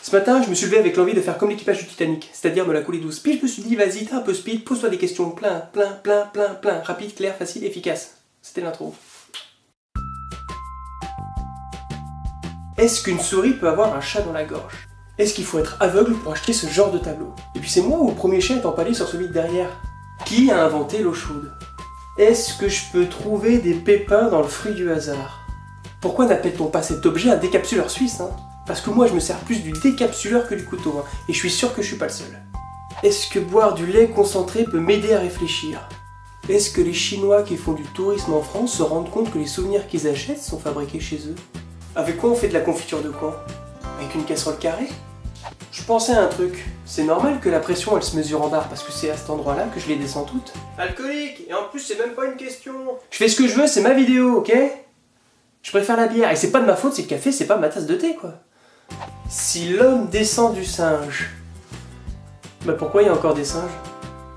Ce matin, je me suis levé avec l'envie de faire comme l'équipage du Titanic, c'est-à-dire me la couler douce. Puis je me suis dit, vas-y, t'es un peu speed, pose-toi des questions plein, rapide, clair, facile, efficace. C'était l'intro. Est-ce qu'une souris peut avoir un chat dans la gorge? Est-ce qu'il faut être aveugle pour acheter ce genre de tableau? Et puis c'est moi ou le premier chien est empalé sur celui de derrière? Qui a inventé l'eau chaude? Est-ce que je peux trouver des pépins dans le fruit du hasard? Pourquoi n'appelle-t-on pas cet objet un décapsuleur suisse, hein? Parce que moi je me sers plus du décapsuleur que du couteau, hein, et je suis sûr que je suis pas le seul. Est-ce que boire du lait concentré peut m'aider à réfléchir? Est-ce que les Chinois qui font du tourisme en France se rendent compte que les souvenirs qu'ils achètent sont fabriqués chez eux? Avec quoi on fait de la confiture de quoi? Avec une casserole carrée? Je pensais à un truc. C'est normal que la pression elle se mesure en barre parce que c'est à cet endroit-là que je les descends toutes. Alcoolique! Et en plus c'est même pas une question. Je fais ce que je veux, c'est ma vidéo, ok? Je préfère la bière. Et c'est pas de ma faute si le café c'est pas ma tasse de thé, quoi. Si l'homme descend du singe, bah pourquoi il y a encore des singes?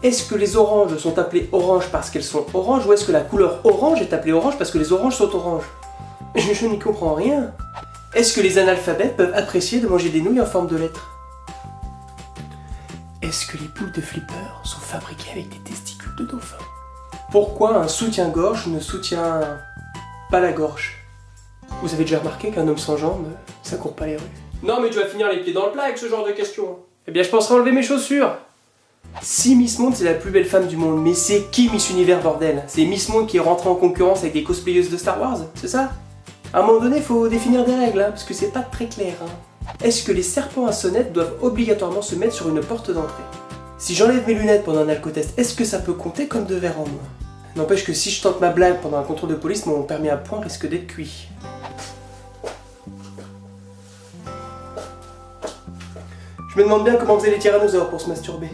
Est-ce que les oranges sont appelées oranges parce qu'elles sont oranges ou est-ce que la couleur orange est appelée orange parce que les oranges sont oranges? Je n'y comprends rien. Est-ce que les analphabètes peuvent apprécier de manger des nouilles en forme de lettres? Est-ce que les boules de flipper sont fabriquées avec des testicules de dauphin? Pourquoi un soutien-gorge ne soutient pas la gorge? Vous avez déjà remarqué qu'un homme sans jambes, ça court pas les rues? Non mais tu vas finir les pieds dans le plat avec ce genre de questions. Eh bien je penserai enlever mes chaussures. Si Miss Monde c'est la plus belle femme du monde, mais c'est qui Miss Univers bordel? C'est Miss Monde qui est rentrée en concurrence avec des cosplayeuses de Star Wars, c'est ça? À un moment donné, faut définir des règles, hein, parce que c'est pas très clair. Hein. Est-ce que les serpents à sonnette doivent obligatoirement se mettre sur une porte d'entrée? Si j'enlève mes lunettes pendant un alcotest, est-ce que ça peut compter comme de verre en moins? N'empêche que si je tente ma blague pendant un contrôle de police, mon permis à point risque d'être cuit. Je me demande bien comment faisaient les tyrannosaures pour se masturber.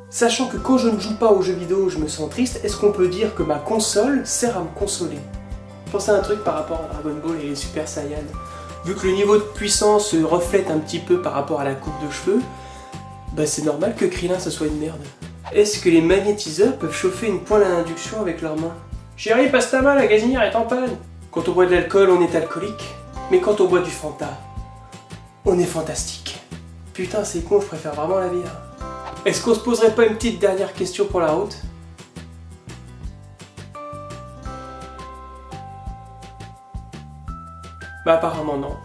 Sachant que quand je ne joue pas aux jeux vidéo, je me sens triste, est-ce qu'on peut dire que ma console sert à me consoler? Pensez à un truc par rapport à Dragon Ball et les Super Saiyan. Vu que le niveau de puissance se reflète un petit peu par rapport à la coupe de cheveux, bah c'est normal que Krillin ça soit une merde. Est-ce que les magnétiseurs peuvent chauffer une poêle à induction avec leurs mains? Chérie, passe ta main, la gazinière est en panne. Quand on boit de l'alcool, on est alcoolique. Mais quand on boit du Fanta, on est fantastique. Putain, c'est con, je préfère vraiment la bière. Est-ce qu'on se poserait pas une petite dernière question pour la route? Bah apparemment non.